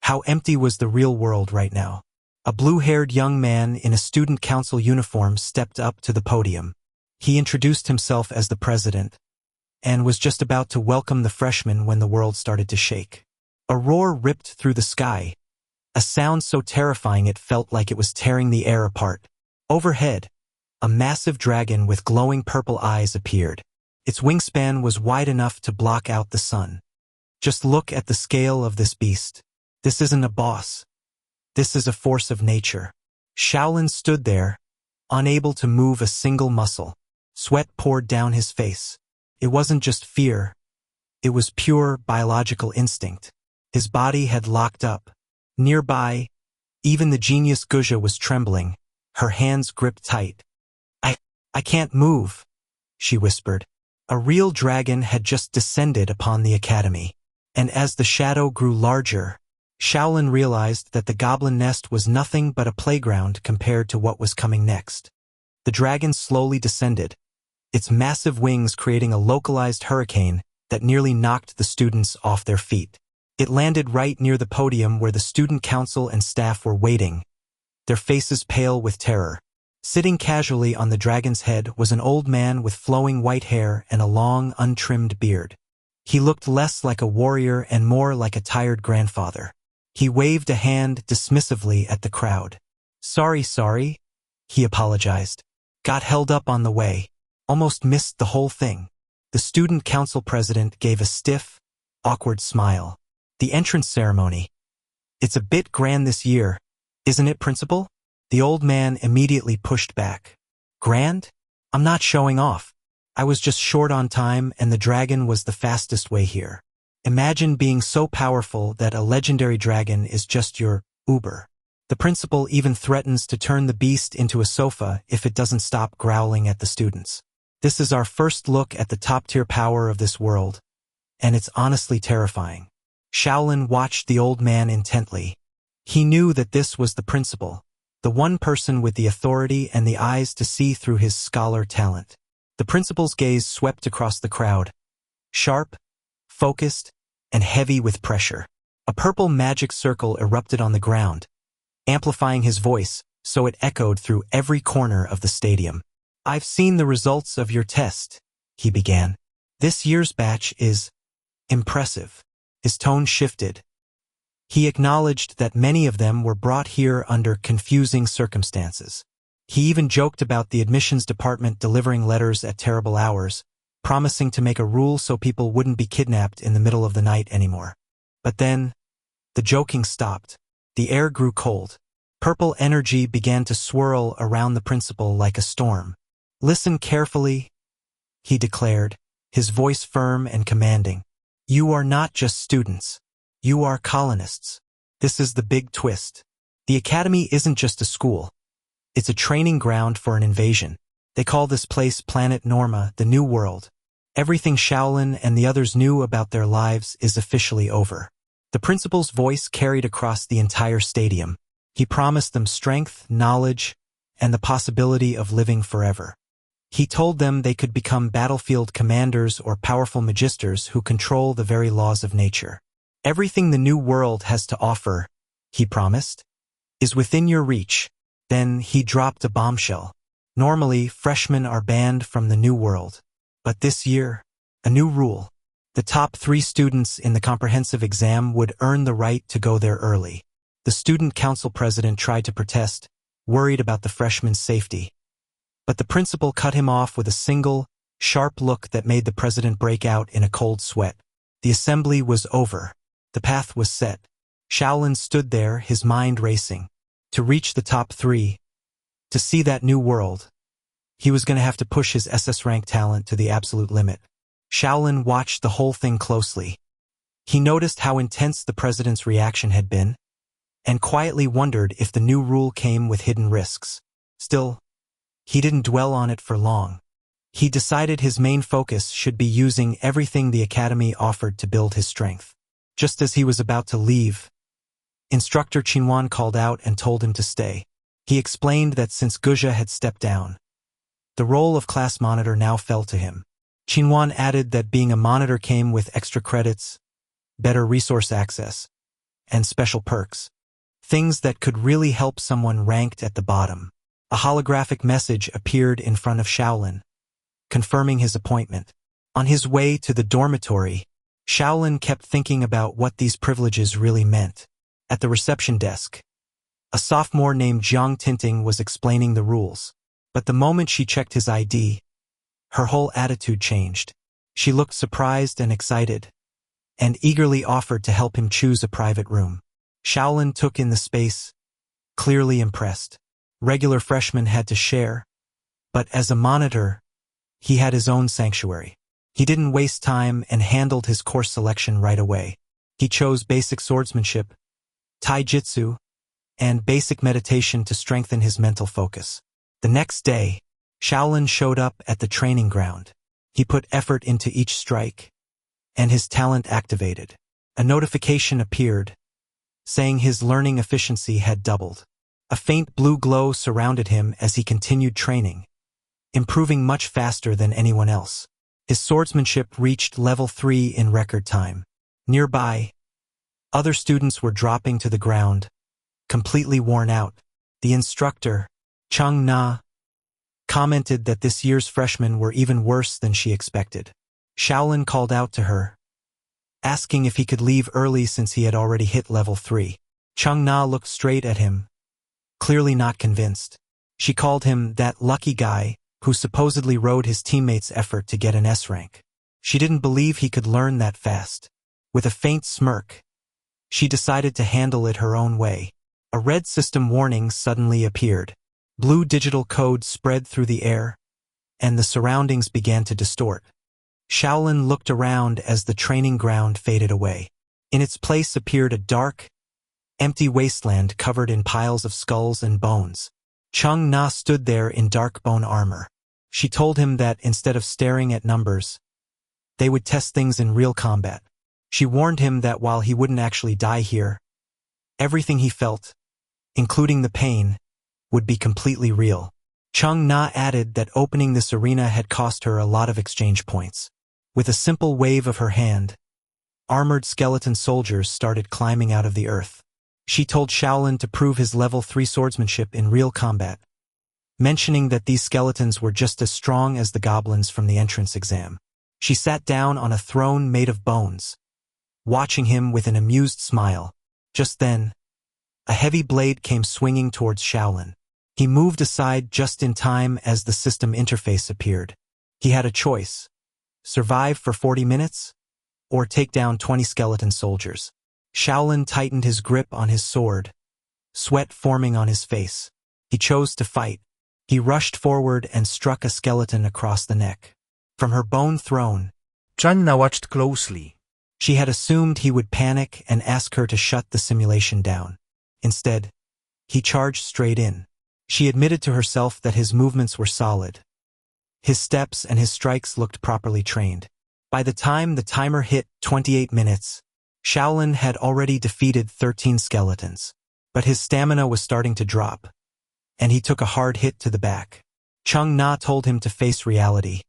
how empty was the real world right now? A blue-haired young man in a student council uniform stepped up to the podium. He introduced himself as the president, and was just about to welcome the freshmen when the world started to shake. A roar ripped through the sky, a sound so terrifying it felt like it was tearing the air apart. Overhead, a massive dragon with glowing purple eyes appeared. Its wingspan was wide enough to block out the sun. Just look at the scale of this beast. This isn't a boss. This is a force of nature. Shaolin stood there, unable to move a single muscle. Sweat poured down his face. It wasn't just fear. It was pure biological instinct. His body had locked up. Nearby, even the genius Guja was trembling, her hands gripped tight. I can't move. she whispered. A real dragon had just descended upon the academy. And as the shadow grew larger, Shaolin realized that the goblin nest was nothing but a playground compared to what was coming next. The dragon slowly descended, its massive wings creating a localized hurricane that nearly knocked the students off their feet. It landed right near the podium where the student council and staff were waiting, their faces pale with terror. Sitting casually on the dragon's head was an old man with flowing white hair and a long, untrimmed beard. He looked less like a warrior and more like a tired grandfather. He waved a hand dismissively at the crowd. Sorry, he apologized. Got held up on the way. Almost missed the whole thing. The student council president gave a stiff, awkward smile. The entrance ceremony. It's a bit grand this year, isn't it, principal? The old man immediately pushed back. Grand? I'm not showing off. I was just short on time and the dragon was the fastest way here. Imagine being so powerful that a legendary dragon is just your Uber. The principal even threatens to turn the beast into a sofa if it doesn't stop growling at the students. This is our first look at the top-tier power of this world, and it's honestly terrifying. Shaolin watched the old man intently. He knew that this was the principal, the one person with the authority and the eyes to see through his scholar talent. The principal's gaze swept across the crowd, sharp, focused, and heavy with pressure. A purple magic circle erupted on the ground, amplifying his voice so it echoed through every corner of the stadium. I've seen the results of your test, he began. This year's batch is impressive. His tone shifted. He acknowledged that many of them were brought here under confusing circumstances. He even joked about the admissions department delivering letters at terrible hours, promising to make a rule so people wouldn't be kidnapped in the middle of the night anymore. But then, the joking stopped. The air grew cold. Purple energy began to swirl around the principal like a storm. Listen carefully, he declared, his voice firm and commanding. You are not just students. You are colonists. This is the big twist. The academy isn't just a school. It's a training ground for an invasion. They call this place Planet Norma, the New World. Everything Shaolin and the others knew about their lives is officially over. The principal's voice carried across the entire stadium. He promised them strength, knowledge, and the possibility of living forever. He told them they could become battlefield commanders or powerful magisters who control the very laws of nature. Everything the New World has to offer, he promised, is within your reach. Then he dropped a bombshell. Normally, freshmen are banned from the New World. But this year, a new rule. The top 3 students in the comprehensive exam would earn the right to go there early. The student council president tried to protest, worried about the freshmen's safety. But the principal cut him off with a single, sharp look that made the president break out in a cold sweat. The assembly was over. The path was set. Shaolin stood there, his mind racing. To reach the top 3, to see that new world, he was going to have to push his SS rank talent to the absolute limit. Shaolin watched the whole thing closely. He noticed how intense the president's reaction had been, and quietly wondered if the new rule came with hidden risks. Still, he didn't dwell on it for long. He decided his main focus should be using everything the academy offered to build his strength. Just as he was about to leave, Instructor Qinwan called out and told him to stay. He explained that since Guja had stepped down, the role of class monitor now fell to him. Qinwan added that being a monitor came with extra credits, better resource access, and special perks. Things that could really help someone ranked at the bottom. A holographic message appeared in front of Shaolin, confirming his appointment. On his way to the dormitory, Shaolin kept thinking about what these privileges really meant. At the reception desk, a sophomore named Jiang Tinting was explaining the rules. But the moment she checked his ID, her whole attitude changed. She looked surprised and excited, and eagerly offered to help him choose a private room. Shaolin took in the space, clearly impressed. Regular freshmen had to share, but as a monitor, he had his own sanctuary. He didn't waste time and handled his course selection right away. He chose basic swordsmanship, taijutsu, and basic meditation to strengthen his mental focus. The next day, Shaolin showed up at the training ground. He put effort into each strike, and his talent activated. A notification appeared, saying his learning efficiency had doubled. A faint blue glow surrounded him as he continued training, improving much faster than anyone else. His swordsmanship reached level 3 in record time. Nearby, other students were dropping to the ground, completely worn out. The instructor, Chung Na, commented that this year's freshmen were even worse than she expected. Shaolin called out to her, asking if he could leave early since he had already hit level 3. Chung Na looked straight at him, clearly not convinced. She called him that lucky guy who supposedly rode his teammates' effort to get an S rank. She didn't believe he could learn that fast. With a faint smirk, she decided to handle it her own way. A red system warning suddenly appeared. Blue digital code spread through the air, and the surroundings began to distort. Shaolin looked around as the training ground faded away. In its place appeared a dark, empty wasteland covered in piles of skulls and bones. Chung Na stood there in dark bone armor. She told him that instead of staring at numbers, they would test things in real combat. She warned him that while he wouldn't actually die here, everything he felt, including the pain, would be completely real. Chung Na added that opening this arena had cost her a lot of exchange points. With a simple wave of her hand, armored skeleton soldiers started climbing out of the earth. She told Shaolin to prove his level 3 swordsmanship in real combat, mentioning that these skeletons were just as strong as the goblins from the entrance exam. She sat down on a throne made of bones, watching him with an amused smile. Just then, a heavy blade came swinging towards Shaolin. He moved aside just in time as the system interface appeared. He had a choice: survive for 40 minutes, or take down 20 skeleton soldiers. Shaolin tightened his grip on his sword, sweat forming on his face. He chose to fight. He rushed forward and struck a skeleton across the neck. From her bone throne, Chung Na watched closely. She had assumed he would panic and ask her to shut the simulation down. Instead, he charged straight in. She admitted to herself that his movements were solid. His steps and his strikes looked properly trained. By the time the timer hit 28 minutes, Shaolin had already defeated 13 skeletons. But his stamina was starting to drop, and he took a hard hit to the back. Chung Na told him to face reality,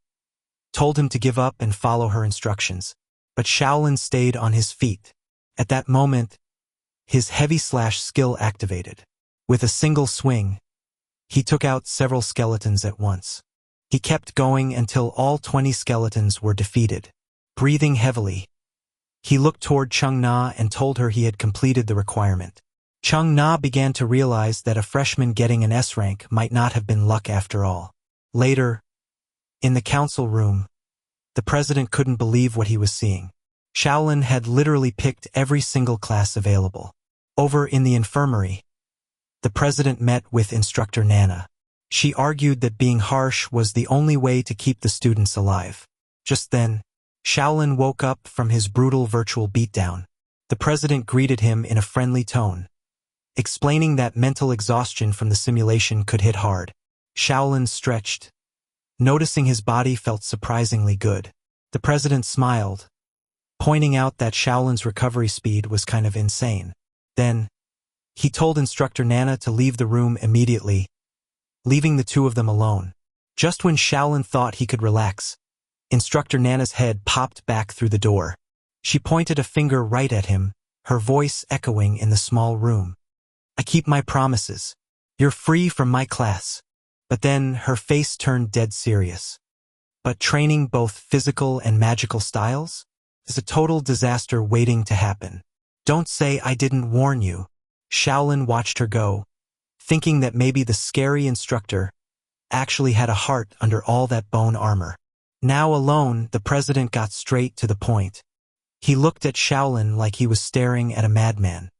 told him to give up and follow her instructions. But Shaolin stayed on his feet. At that moment, his heavy slash skill activated. With a single swing, he took out several skeletons at once. He kept going until all 20 skeletons were defeated. Breathing heavily, he looked toward Chung Na and told her he had completed the requirement. Chung Na began to realize that a freshman getting an S rank might not have been luck after all. Later, in the council room, the president couldn't believe what he was seeing. Shaolin had literally picked every single class available. Over in the infirmary, the president met with Instructor Nana. She argued that being harsh was the only way to keep the students alive. Just then, Shaolin woke up from his brutal virtual beatdown. The president greeted him in a friendly tone, explaining that mental exhaustion from the simulation could hit hard. Shaolin stretched, noticing his body felt surprisingly good. The president smiled, pointing out that Shaolin's recovery speed was kind of insane. Then, he told Instructor Nana to leave the room immediately, leaving the two of them alone. Just when Shaolin thought he could relax, Instructor Nana's head popped back through the door. She pointed a finger right at him, her voice echoing in the small room. "I keep my promises. You're free from my class." But then her face turned dead serious. "But training both physical and magical styles is a total disaster waiting to happen. Don't say I didn't warn you." Shaolin watched her go, thinking that maybe the scary instructor actually had a heart under all that bone armor. Now alone, the president got straight to the point. He looked at Shaolin like he was staring at a madman.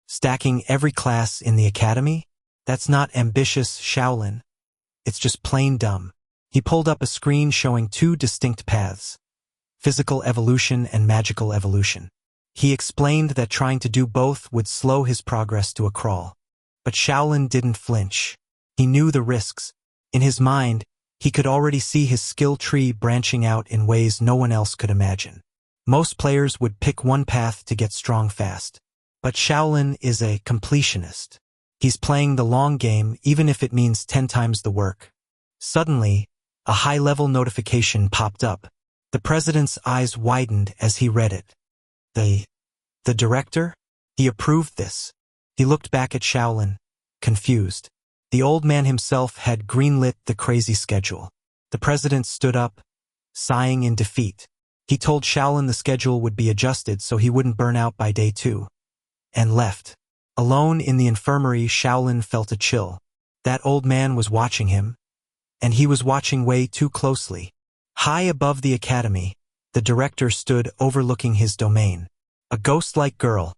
"Stacking every class in the academy? That's not ambitious, Shaolin. It's just plain dumb." He pulled up a screen showing two distinct paths: physical evolution and magical evolution. He explained that trying to do both would slow his progress to a crawl. But Shaolin didn't flinch. He knew the risks. In his mind, He could already see his skill tree branching out in ways no one else could imagine. Most players would pick one path to get strong fast. But Shaolin is a completionist. He's playing the long game even if it means 10 times the work. Suddenly, a high-level notification popped up. The president's eyes widened as he read it. The director? He approved this. He looked back at Shaolin, confused. The old man himself had greenlit the crazy schedule. The president stood up, sighing in defeat. He told Shaolin the schedule would be adjusted so he wouldn't burn out by day 2. And left. Alone in the infirmary, Shaolin felt a chill. That old man was watching him, and he was watching way too closely. High above the academy, the director stood overlooking his domain. A ghost-like girl,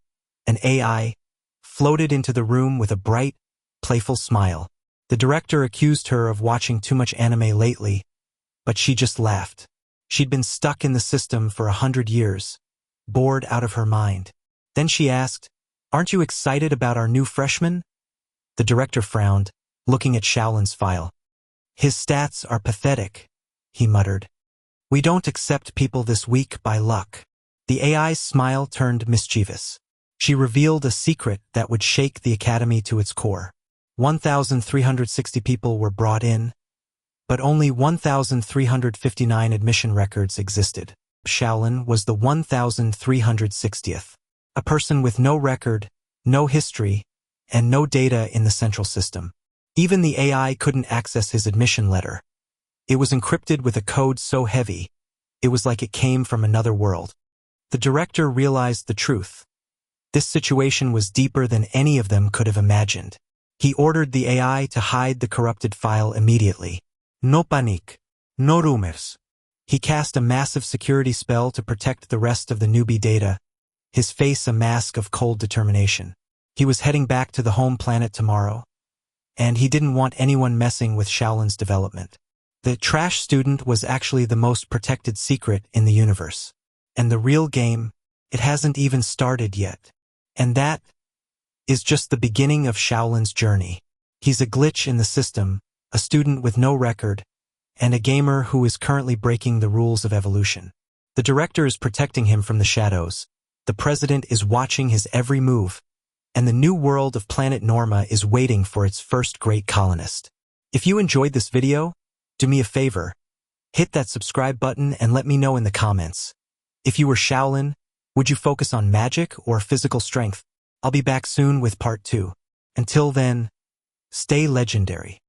an AI, floated into the room with a bright, playful smile. The director accused her of watching too much anime lately, but she just laughed. She'd been stuck in the system for 100 years, bored out of her mind. Then she asked, "Aren't you excited about our new freshman?" The director frowned, looking at Shaolin's file. "His stats are pathetic," he muttered. "We don't accept people this week by luck." The AI's smile turned mischievous. She revealed a secret that would shake the academy to its core. 1,360 people were brought in, but only 1,359 admission records existed. Shaolin was the 1,360th. A person with no record, no history, and no data in the central system. Even the AI couldn't access his admission letter. It was encrypted with a code so heavy, it was like it came from another world. The director realized the truth. This situation was deeper than any of them could have imagined. He ordered the AI to hide the corrupted file immediately. No panic. No rumors. He cast a massive security spell to protect the rest of the newbie data, his face a mask of cold determination. He was heading back to the home planet tomorrow, and he didn't want anyone messing with Shaolin's development. The trash student was actually the most protected secret in the universe. And the real game, it hasn't even started yet. And that is just the beginning of Shaolin's journey. He's a glitch in the system, a student with no record, and a gamer who is currently breaking the rules of evolution. The director is protecting him from the shadows. The president is watching his every move, and the new world of planet Norma is waiting for its first great colonist. If you enjoyed this video, do me a favor, hit that subscribe button and let me know in the comments. If you were Shaolin, would you focus on magic or physical strength? I'll be back soon with part 2. Until then, stay legendary.